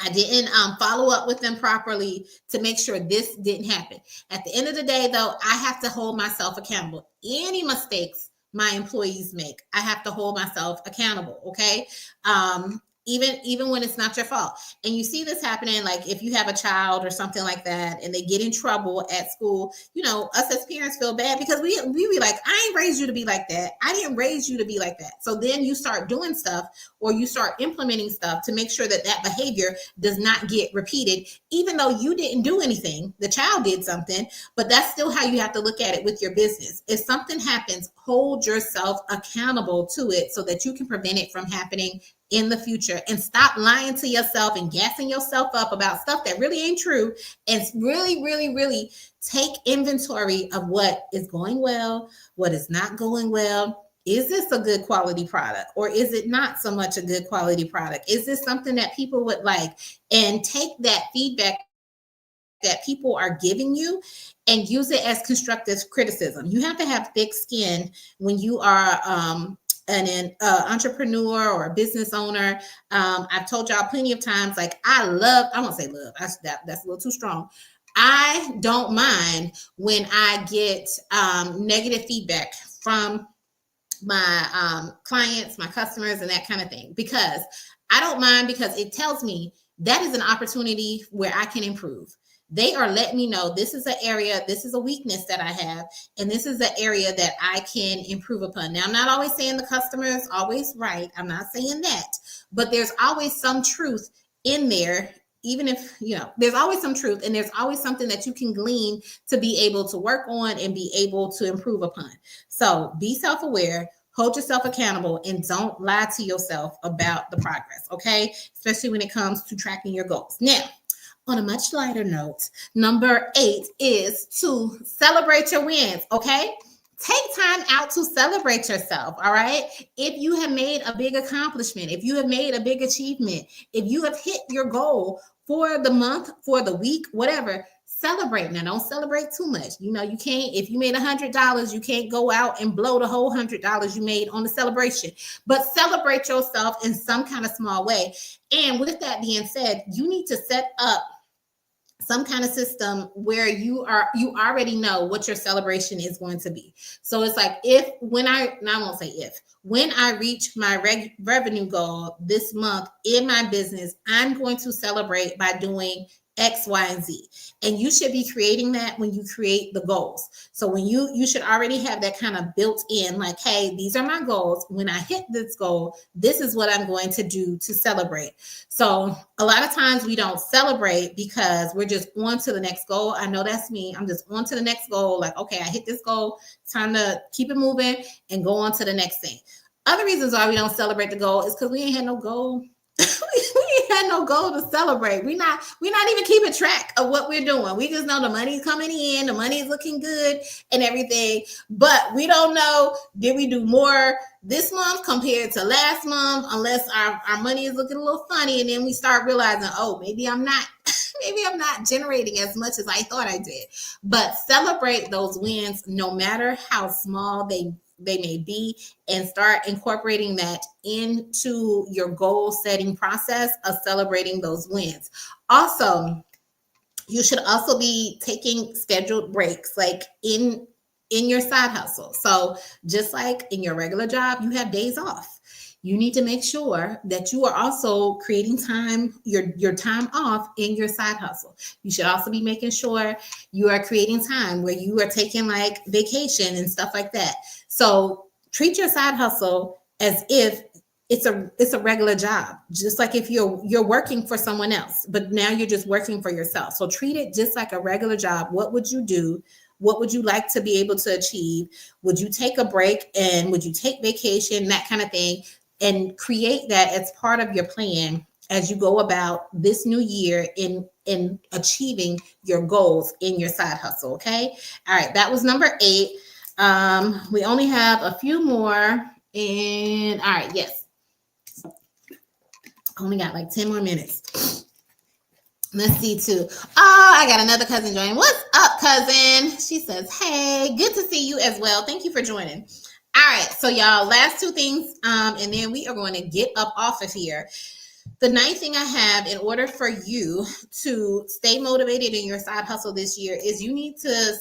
I didn't follow up with them properly to make sure this didn't happen. At the end of the day, though, I have to hold myself accountable. Any mistakes my employees make, I have to hold myself accountable. Okay. Even when it's not your fault. And you see this happening, like if you have a child or something like that and they get in trouble at school, us as parents feel bad because we be like, I ain't raised you to be like that. I didn't raise you to be like that. So then you start doing stuff, or you start implementing stuff to make sure that that behavior does not get repeated, even though you didn't do anything. The child did something, but that's still how you have to look at it with your business. If something happens, hold yourself accountable to it so that you can prevent it from happening in the future, and stop lying to yourself and gassing yourself up about stuff that really ain't true, and really, really, really take inventory of what is going well, what is not going well. Is this a good quality product, or is it not so much a good quality product? Is this something that people would like? And take that feedback that people are giving you and use it as constructive criticism. You have to have thick skin when you are an entrepreneur or a business owner. I've told y'all plenty of times, like I won't say love, that's a little too strong. I don't mind when I get negative feedback from my clients, my customers, and that kind of thing, because I don't mind, because it tells me that is an opportunity where I can improve. They are letting me know this is an area, this is a weakness that I have, and this is an area that I can improve upon. Now, I'm not always saying the customer is always right. I'm not saying that, but there's always some truth in there. Even if, there's always some truth, and there's always something that you can glean to be able to work on and be able to improve upon. So be self-aware, hold yourself accountable, and don't lie to yourself about the progress, okay? Especially when it comes to tracking your goals. Now, on a much lighter note, number 8 is to celebrate your wins, okay? Take time out to celebrate yourself, all right? If you have made a big accomplishment, if you have made a big achievement, if you have hit your goal for the month, for the week, whatever, celebrate. Now, don't celebrate too much. You can't, if you made $100, you can't go out and blow the whole $100 you made on the celebration, but celebrate yourself in some kind of small way. And with that being said, you need to set up some kind of system where you already know what your celebration is going to be. So it's like, when I reach my revenue goal this month in my business, I'm going to celebrate by doing X, Y, and Z. And you should be creating that when you create the goals. So when you should already have that kind of built in, like, hey, these are my goals. When I hit this goal, this is what I'm going to do to celebrate. So a lot of times we don't celebrate because we're just on to the next goal. I know that's me. I'm just on to the next goal. Like, okay, I hit this goal. It's time to keep it moving and go on to the next thing. Other reasons why we don't celebrate the goal is because we ain't had no goal. We had no goal to celebrate. We're not even keeping track of what we're doing. We just know the money's coming in, the money is looking good and everything, but we don't know, did we do more this month compared to last month, unless our money is looking a little funny, and then we start realizing, oh, maybe I'm not generating as much as I thought I did. But celebrate those wins, no matter how small they may be, and start incorporating that into your goal setting process of celebrating those wins. Also, you should also be taking scheduled breaks, like in your side hustle. So just like in your regular job, you have days off. You need to make sure that you are also creating time, your time off in your side hustle. You should also be making sure you are creating time where you are taking like vacation and stuff like that. So treat your side hustle as if it's a regular job, just like if you're working for someone else, but now you're just working for yourself. So treat it just like a regular job. What would you do? What would you like to be able to achieve? Would you take a break, and would you take vacation, that kind of thing? And create that as part of your plan as you go about this new year in achieving your goals in your side hustle. Okay. All right. That was number 8. We only have a few more. And all right, yes. Only got like 10 more minutes. Let's see too. Oh, I got another cousin joining. What's up, cousin? She says, hey, good to see you as well. Thank you for joining. All right, so y'all, last 2 things, and then we are going to get up off of here. The 9th thing I have in order for you to stay motivated in your side hustle this year is you need to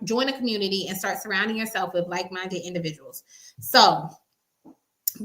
join a community and start surrounding yourself with like-minded individuals. So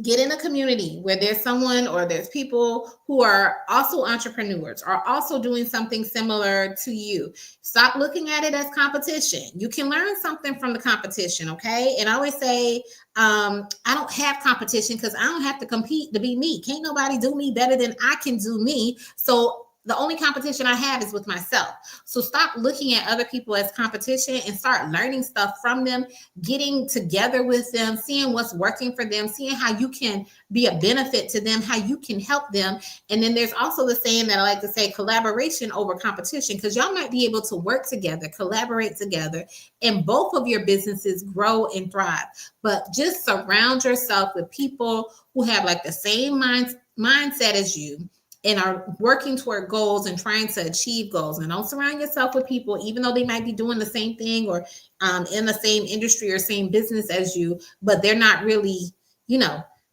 get in a community where there's someone or there's people who are also entrepreneurs, are also doing something similar to you. Stop looking at it as competition. You can learn something from the competition, okay? And I always say, I don't have competition because I don't have to compete to be me. Can't nobody do me better than I can do me. So the only competition I have is with myself. So stop looking at other people as competition and start learning stuff from them, getting together with them, seeing what's working for them, seeing how you can be a benefit to them, how you can help them. And then there's also the saying that I like to say, collaboration over competition, because y'all might be able to work together, collaborate together, and both of your businesses grow and thrive. But just surround yourself with people who have like the same mindset as you, and are working toward goals and trying to achieve goals. And don't surround yourself with people, even though they might be doing the same thing or in the same industry or same business as you, but they're not really,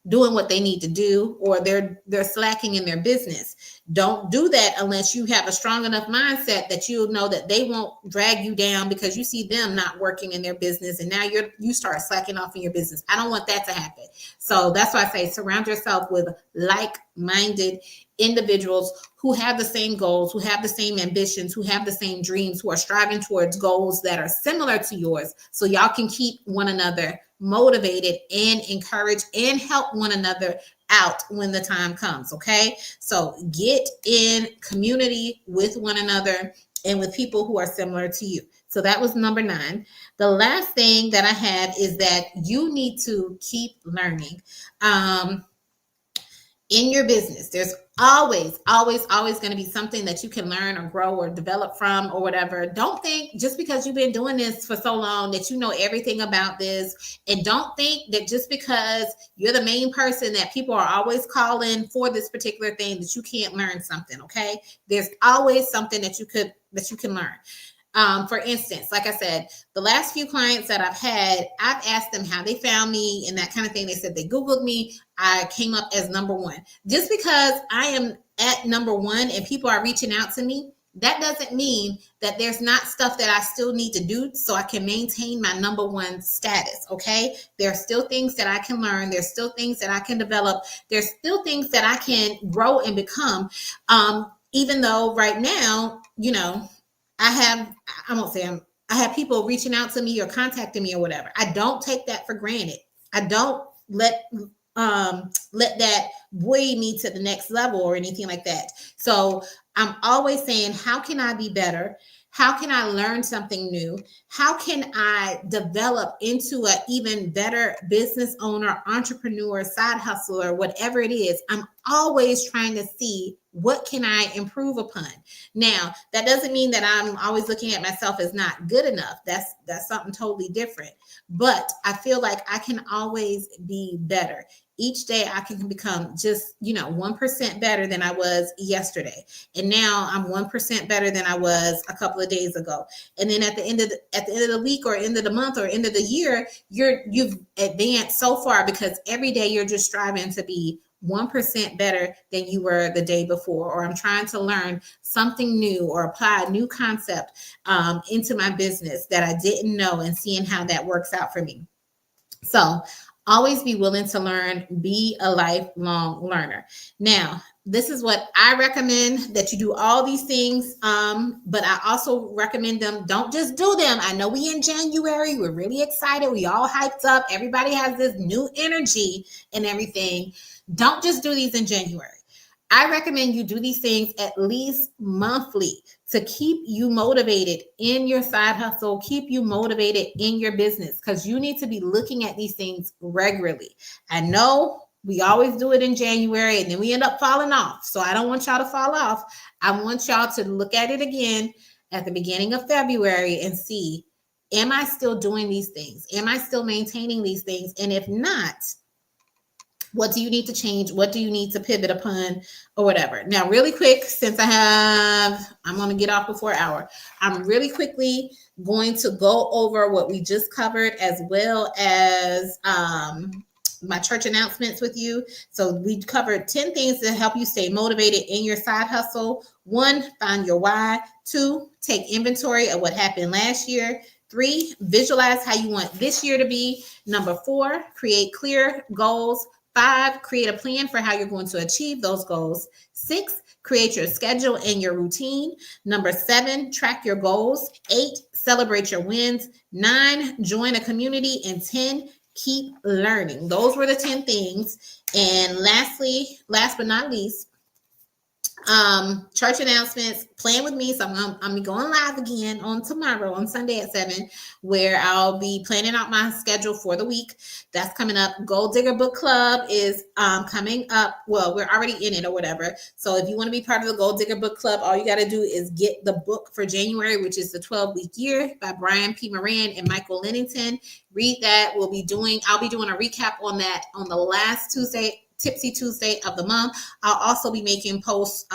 doing what they need to do, or they're slacking in their business. Don't do that unless you have a strong enough mindset that you'll know that they won't drag you down because you see them not working in their business and now you start slacking off in your business. I don't want that to happen. So that's why I say surround yourself with like-minded individuals who have the same goals, who have the same ambitions, who have the same dreams, who are striving towards goals that are similar to yours, so y'all can keep one another motivated and encourage and help one another out when the time comes. Okay, so get in community with one another and with people who are similar to you. So that was number 9. The last thing that I have is that you need to keep learning. In your business, there's always going to be something that you can learn or grow or develop from or whatever. Don't think just because you've been doing this for so long that you know everything about this. And don't think that just because you're the main person that people are always calling for this particular thing that you can't learn something, okay? There's always something that you can learn. For instance, like I said, the last few clients that I've had, I've asked them how they found me and that kind of thing. They said they Googled me. I came up as number 1. Just because I am at number 1 and people are reaching out to me, that doesn't mean that there's not stuff that I still need to do so I can maintain my number 1 status, okay? There are still things that I can learn. There's still things that I can develop. There's still things that I can grow and become, even though right now, I have people reaching out to me or contacting me or whatever. I don't take that for granted. I don't let that buoy me to the next level or anything like that. So I'm always saying, how can I be better? How can I learn something new? How can I develop into an even better business owner, entrepreneur, side hustler, whatever it is? I'm always trying to see what can I improve upon. Now, that doesn't mean that I'm always looking at myself as not good enough. That's something totally different. But I feel like I can always be better. Each day I can become just, 1% better than I was yesterday. And now I'm 1% better than I was a couple of days ago. And then at the end of the week or end of the month or end of the year, you've advanced so far because every day you're just striving to be 1% better than you were the day before, or I'm trying to learn something new or apply a new concept into my business that I didn't know and seeing how that works out for me. So always be willing to learn, be a lifelong learner. Now, this is what I recommend, that you do all these things, but I also recommend them. Don't just do them. I know we in January, we're really excited. We all hyped up. Everybody has this new energy and everything. Don't just do these in January. I recommend you do these things at least monthly to keep you motivated in your side hustle, keep you motivated in your business, because you need to be looking at these things regularly. I know We always do it in January and then we end up falling off. So I don't want y'all to fall off. I want y'all to look at it again at the beginning of February and see, am I still doing these things? Am I still maintaining these things? And if not, what do you need to change? What do you need to pivot upon or whatever? Now, really quick, since I'm going to get off before hour. I'm really quickly going to go over what we just covered as well as my church announcements with you. So we covered 10 things to help you stay motivated in your side hustle. 1, find your why. 2, take inventory of what happened last year. 3, visualize how you want this year to be. Number 4, create clear goals. 5, create a plan for how you're going to achieve those goals. 6, create your schedule and your routine. Number 7, track your goals. 8, celebrate your wins. 9, join a community. And 10, keep learning. Those were the 10 things. And lastly, last but not least, church announcements. Plan with me. So I'm going live again on tomorrow, on Sunday at 7, where I'll be planning out my schedule for the week. That's coming up. Gold Digger Book Club is coming up. Well, we're already in it or whatever. So if you want to be part of the Gold Digger Book Club, all you got to do is get the book for January, which is The 12-Week Year by Brian P. Moran and Michael Lennington. Read that. I'll be doing a recap on that on the last Tuesday, Tipsy Tuesday of the month. I'll also be making posts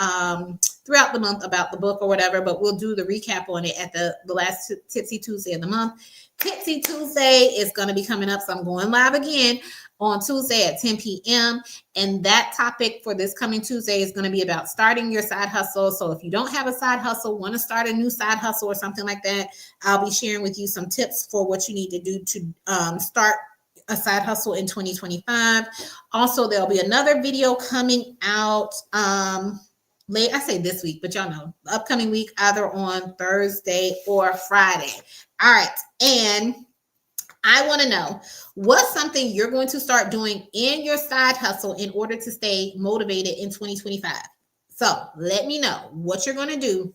throughout the month about the book or whatever, but we'll do the recap on it at the last Tipsy Tuesday of the month. Tipsy Tuesday is going to be coming up, so I'm going live again on Tuesday at 10 p.m. And that topic for this coming Tuesday is going to be about starting your side hustle. So if you don't have a side hustle, want to start a new side hustle or something like that, I'll be sharing with you some tips for what you need to do to start a side hustle in 2025. Also, there'll be another video coming out late, I say this week, but y'all know, upcoming week, either on Thursday or Friday. All right. And I want to know what's something you're going to start doing in your side hustle in order to stay motivated in 2025. So let me know what you're going to do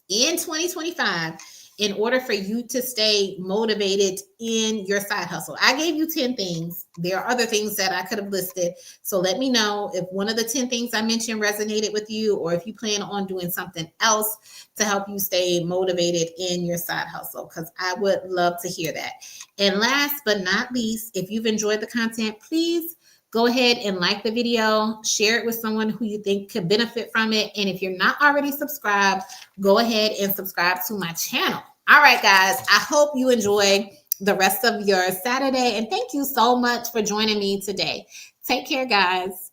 in 2025 in order for you to stay motivated in your side hustle. I gave you 10 things. There are other things that I could have listed. So let me know if one of the 10 things I mentioned resonated with you, or if you plan on doing something else to help you stay motivated in your side hustle, because I would love to hear that. And last but not least, if you've enjoyed the content, please go ahead and like the video, share it with someone who you think could benefit from it. And if you're not already subscribed, go ahead and subscribe to my channel. All right, guys, I hope you enjoy the rest of your Saturday. And thank you so much for joining me today. Take care, guys.